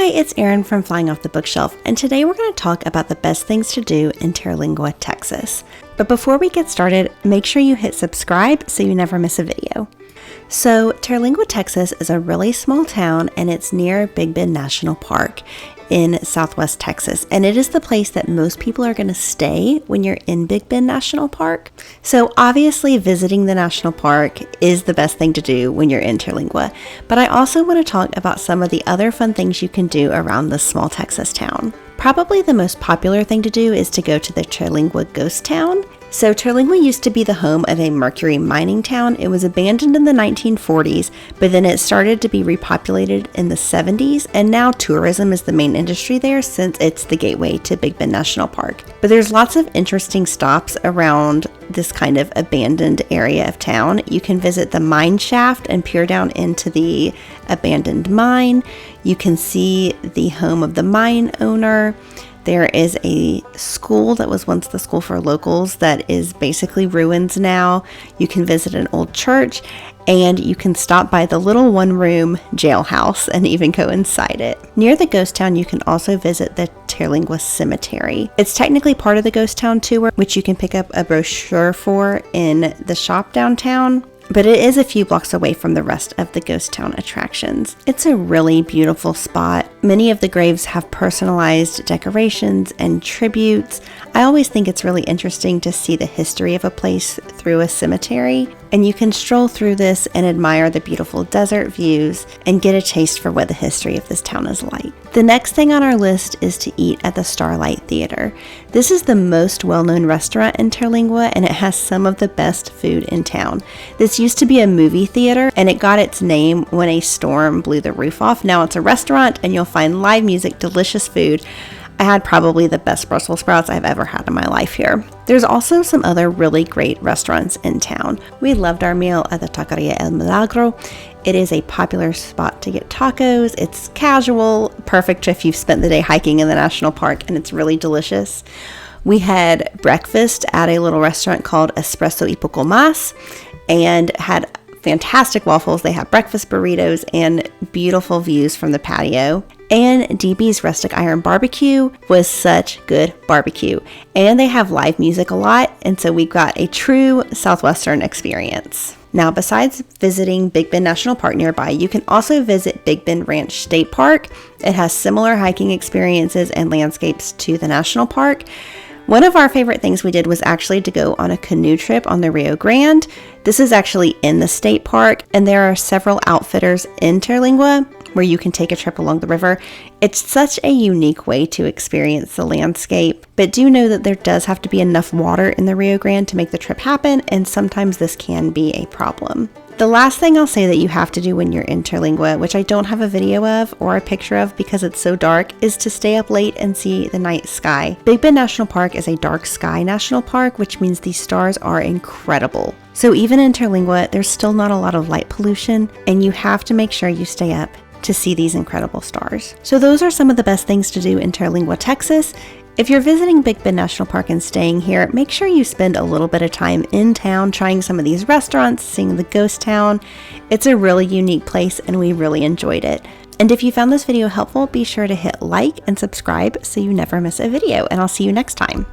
Hi, it's Erin from Flying Off the Bookshelf, and today we're going to talk about the best things to do in Terlingua, Texas. But before we get started, make sure you hit subscribe so you never miss a video. So, Terlingua, Texas is a really small town, and it's near Big Bend National Park in southwest Texas, and it is the place that most people are going to stay when you're in Big Bend National Park. So obviously visiting the national park is the best thing to do when you're in Terlingua, but I also want to talk about some of the other fun things you can do around this small Texas town. Probably the most popular thing to do is to go to the Terlingua Ghost Town. So Terlingua used to be the home of a mercury mining town. It was abandoned in the 1940s, but then it started to be repopulated in the 70s, and now tourism is the main industry there since it's the gateway to Big Bend National Park. But there's lots of interesting stops around this kind of abandoned area of town. You can visit the mine shaft and peer down into the abandoned mine. You can see the home of the mine owner. There is a school that was once the school for locals that is basically ruins now. You can visit an old church, and you can stop by the little one-room jailhouse and even go inside it. Near the ghost town, you can also visit the Terlingua Cemetery. It's technically part of the ghost town tour, which you can pick up a brochure for in the shop downtown, but it is a few blocks away from the rest of the ghost town attractions. It's a really beautiful spot. Many of the graves have personalized decorations and tributes. I always think it's really interesting to see the history of a place through a cemetery, and you can stroll through this and admire the beautiful desert views and get a taste for what the history of this town is like. The next thing on our list is to eat at the Starlight Theater. This is the most well-known restaurant in Terlingua, and it has some of the best food in town. This used to be a movie theater, and it got its name when a storm blew the roof off. Now it's a restaurant, and you'll find live music, delicious food. I had probably the best Brussels sprouts I've ever had in my life here. There's also some other really great restaurants in town. We loved our meal at the Taqueria El Milagro. It is a popular spot to get tacos. It's casual, perfect if you've spent the day hiking in the national park, and it's really delicious. We had breakfast at a little restaurant called Espresso y Poco Más and had fantastic waffles. They have breakfast burritos and beautiful views from the patio. And DB's Rustic Iron Barbecue was such good barbecue. And they have live music a lot, and so we got a true Southwestern experience. Now, besides visiting Big Bend National Park nearby, you can also visit Big Bend Ranch State Park. It has similar hiking experiences and landscapes to the national park. One of our favorite things we did was actually to go on a canoe trip on the Rio Grande. This is actually in the state park, and there are several outfitters in Terlingua where you can take a trip along the river. It's such a unique way to experience the landscape, but do know that there does have to be enough water in the Rio Grande to make the trip happen, and sometimes this can be a problem. The last thing I'll say that you have to do when you're in Terlingua, which I don't have a video of or a picture of because it's so dark, is to stay up late and see the night sky. Big Bend National Park is a dark sky national park, which means these stars are incredible. So even in Terlingua, there's still not a lot of light pollution, and you have to make sure you stay up to see these incredible stars. So those are some of the best things to do in Terlingua, Texas. If you're visiting Big Bend National Park and staying here, make sure you spend a little bit of time in town trying some of these restaurants, seeing the ghost town. It's a really unique place, and we really enjoyed it. And if you found this video helpful, be sure to hit like and subscribe so you never miss a video, and I'll see you next time.